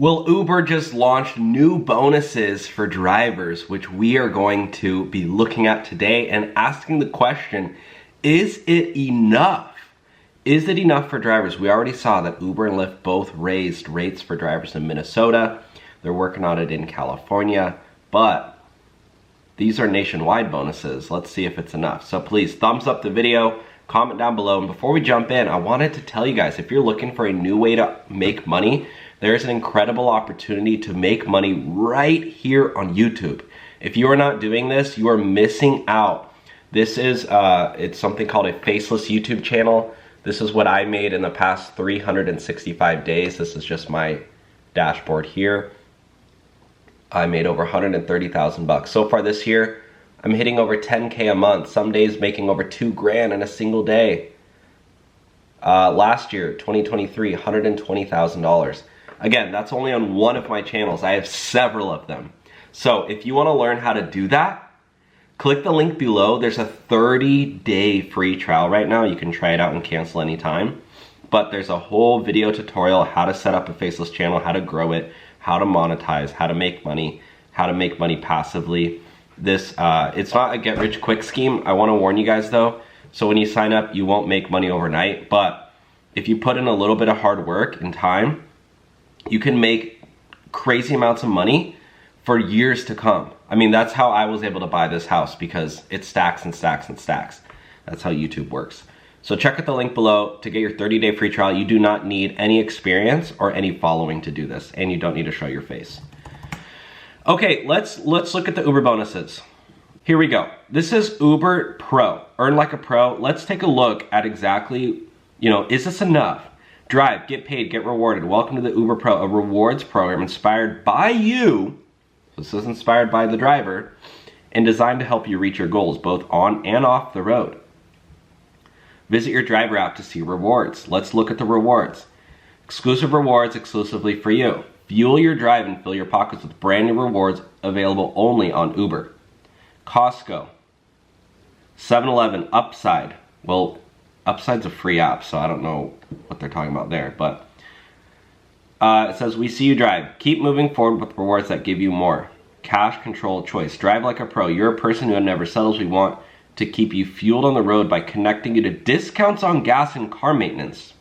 Well, Uber just launched new bonuses for drivers, which we are going to be looking at today and asking the question, is it enough? Is it enough for drivers? We already saw that Uber and Lyft both raised rates for drivers in Minnesota. They're working on it in California, but these are nationwide bonuses. Let's see if it's enough. So please thumbs up the video, comment down below. And before we jump in, I wanted to tell you guys, if you're looking for a new way to make money, there's an incredible opportunity to make money right here on YouTube. If you are not doing this, you are missing out. This is, it's something called a faceless YouTube channel. This is what I made in the past 365 days. This is just my dashboard here. I made over 130,000 bucks. So far this year, I'm hitting over 10K a month. Some days making over 2 grand in a single day. Last year, 2023, $120,000. Again, that's only on one of my channels. I have several of them. So if you want to learn how to do that, click the link below. There's a 30-day free trial right now. You can try it out and cancel anytime. But there's a whole video tutorial how to set up a faceless channel, how to grow it, how to monetize, how to make money passively. This, it's not a get-rich-quick scheme. I want to warn you guys though. So when you sign up, you won't make money overnight. But if you put in a little bit of hard work and time, you can make crazy amounts of money for years to come. I mean, that's how I was able to buy this house, because it stacks and stacks and stacks. That's how YouTube works. So check out the link below to get your 30-day free trial. You do not need any experience or any following to do this, and you don't need to show your face. Okay, let's look at the Uber bonuses. Here we go. This is Uber Pro, Earn Like a Pro. Let's take a look at exactly, is this enough? Drive, get paid, get rewarded. Welcome to the Uber Pro, a rewards program inspired by you. This is inspired by the driver and designed to help you reach your goals, both on and off the road. Visit your driver app to see rewards. Let's look at the rewards. Exclusive rewards exclusively for you. Fuel your drive and fill your pockets with brand new rewards available only on Uber. Costco. 7-Eleven, Upside. Well, Upside's a free app, so I don't know what they're talking about there, but it says, we see you drive. Keep moving forward with rewards that give you more. Cash, control, choice. Drive like a pro. You're a person who never settles. We want to keep you fueled on the road by connecting you to discounts on gas and car maintenance.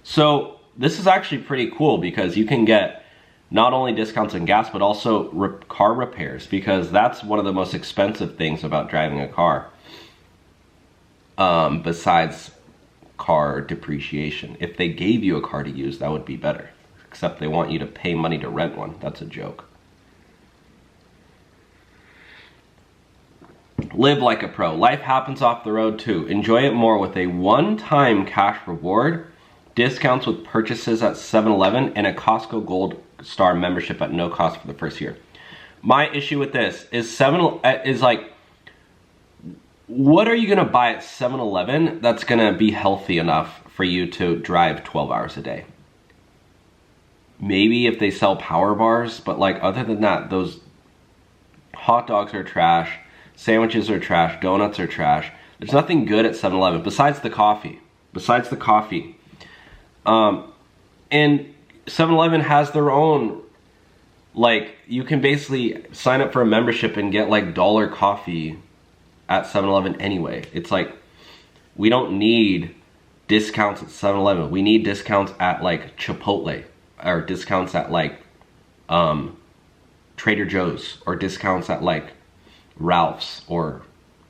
So this is actually pretty cool, because you can get not only discounts on gas, but also car repairs, because that's one of the most expensive things about driving a car. Besides car depreciation. If they gave you a car to use, that would be better. Except they want you to pay money to rent one. That's a joke. Live like a pro. Life happens off the road too. Enjoy it more with a one-time cash reward, discounts with purchases at 7-Eleven, and a Costco Gold Star membership at no cost for the first year. My issue with this is like, what are you gonna buy at 7-Eleven that's gonna be healthy enough for you to drive 12 hours a day? Maybe if they sell power bars, but like other than that, those hot dogs are trash, sandwiches are trash, donuts are trash. There's nothing good at 7-Eleven besides the coffee. And 7-Eleven has their own, like, you can basically sign up for a membership and get like dollar coffee at 7-Eleven anyway. It's like, we don't need discounts at 7-Eleven. We need discounts at like Chipotle, or discounts at like Trader Joe's, or discounts at like Ralph's or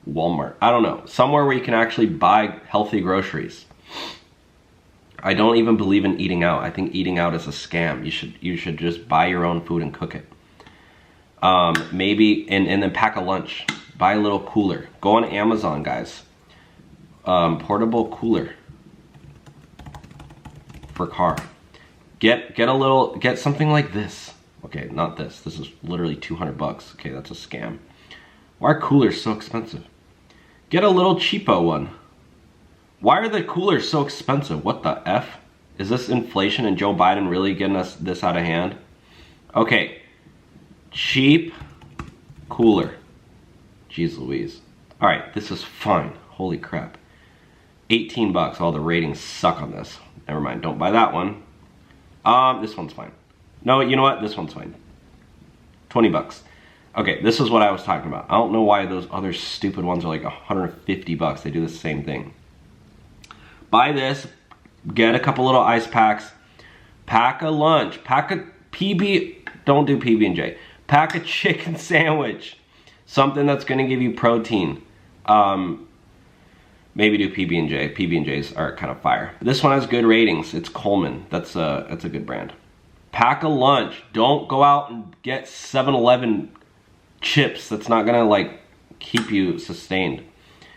Walmart. I don't know. Somewhere where you can actually buy healthy groceries. I don't even believe in eating out. I think eating out is a scam. You should just buy your own food and cook it. Maybe, and then pack a lunch. Buy a little cooler. Go on Amazon, guys. Portable cooler for car. Get something like this. Okay, not this. This is literally 200 bucks. Okay, that's a scam. Why are coolers so expensive? Get a little cheapo one. Why are the coolers so expensive? What the F? Is this inflation and Joe Biden really getting us this out of hand? Okay, cheap cooler. Jeez Louise. All right, this is fine. Holy crap. 18 bucks. All the ratings suck on this. Never mind, don't buy that one. This one's fine. No, you know what? This one's fine. 20 bucks. Okay, this is what I was talking about. I don't know why those other stupid ones are like 150 bucks. They do the same thing. Buy this, get a couple little ice packs, pack a lunch, pack a PB, don't do PB&J. Pack a chicken sandwich, something that's gonna give you protein. Maybe do PB&J. PB&Js are kind of fire. This one has good ratings. It's Coleman. That's a good brand. Pack a lunch. Don't go out and get 7-Eleven chips. That's not gonna like keep you sustained.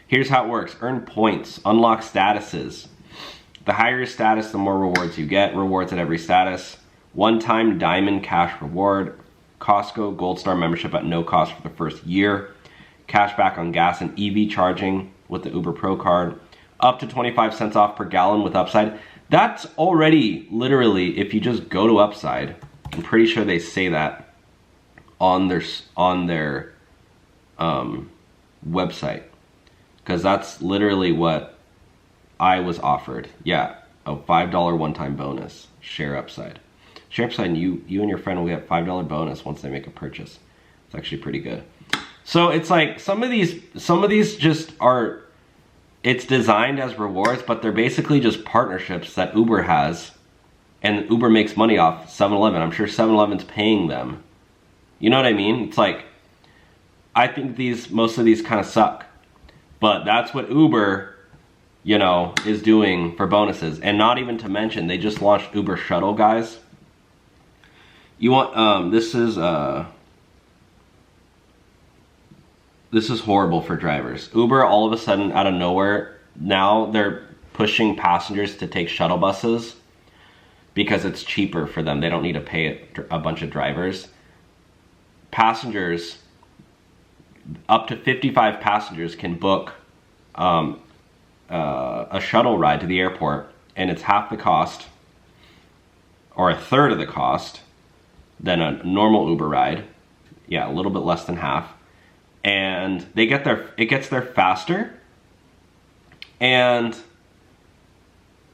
Here's how it works. Earn points. Unlock statuses. The higher your status, the more rewards you get. Rewards at every status. One-time diamond cash reward. Costco Gold Star membership at no cost for the first year. Cash back on gas and EV charging with the Uber Pro card. Up to 25 cents off per gallon with Upside. That's already literally, if you just go to Upside, I'm pretty sure they say that on their website, because that's literally what I was offered. Yeah, a $5 one-time bonus. Share Upside. Share Upside, and you and your friend will get $5 bonus once they make a purchase. It's actually pretty good. So it's like some of these just are, it's designed as rewards, but they're basically just partnerships that Uber has, and Uber makes money off 7-Eleven. I'm sure 7-Eleven's paying them. You know what I mean? It's like, I think most of these kind of suck, but that's what Uber, you know, is doing for bonuses. And not even to mention, they just launched Uber Shuttle, guys. You want, this is horrible for drivers. Uber, all of a sudden, out of nowhere, now they're pushing passengers to take shuttle buses because it's cheaper for them. They don't need to pay a bunch of drivers. Passengers, up to 55 passengers can book a shuttle ride to the airport, and it's half the cost, or a third of the cost, than a normal Uber ride. Yeah, a little bit less than half. And they get there, it gets there faster, and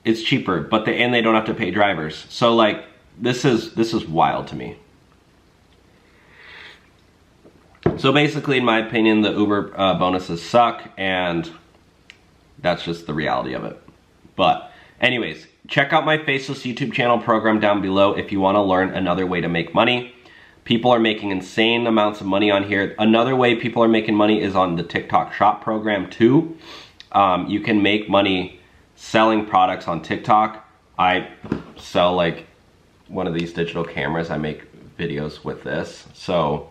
it's cheaper, but they don't have to pay drivers. So like, this is wild to me. So basically, in my opinion, the Uber bonuses suck, and that's just the reality of it. But anyways, check out my Faceless YouTube channel program down below if you want to learn another way to make money. People are making insane amounts of money on here. Another way people are making money is on the TikTok Shop program too. You can make money selling products on TikTok. I sell like one of these digital cameras. I make videos with this. So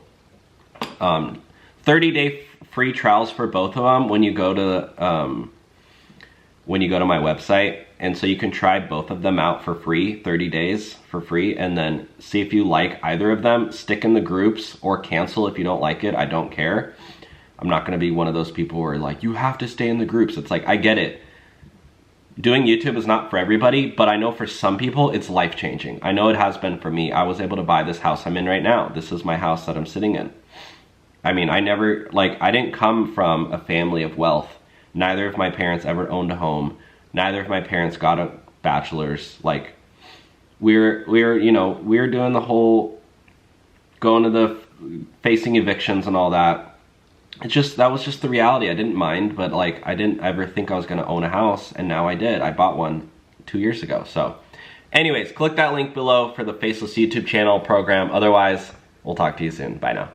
30-day free trials for both of them when you go to my website. And so you can try both of them out for free, 30 days for free, and then see if you like either of them. Stick in the groups or cancel if you don't like it. I don't care. I'm not gonna be one of those people who are like, you have to stay in the groups. It's like, I get it. Doing YouTube is not for everybody, but I know for some people it's life-changing. I know it has been for me. I was able to buy this house I'm in right now. This is my house that I'm sitting in. I mean, I didn't come from a family of wealth. Neither of my parents ever owned a home. Neither of my parents got a bachelor's. Like, we're doing the whole going to the facing evictions and all that. It's just, that was just the reality. I didn't mind, but like, I didn't ever think I was gonna own a house, and now I did. I bought one 2 years ago. So anyways, click that link below for the Faceless YouTube channel program. Otherwise, we'll talk to you soon. Bye now.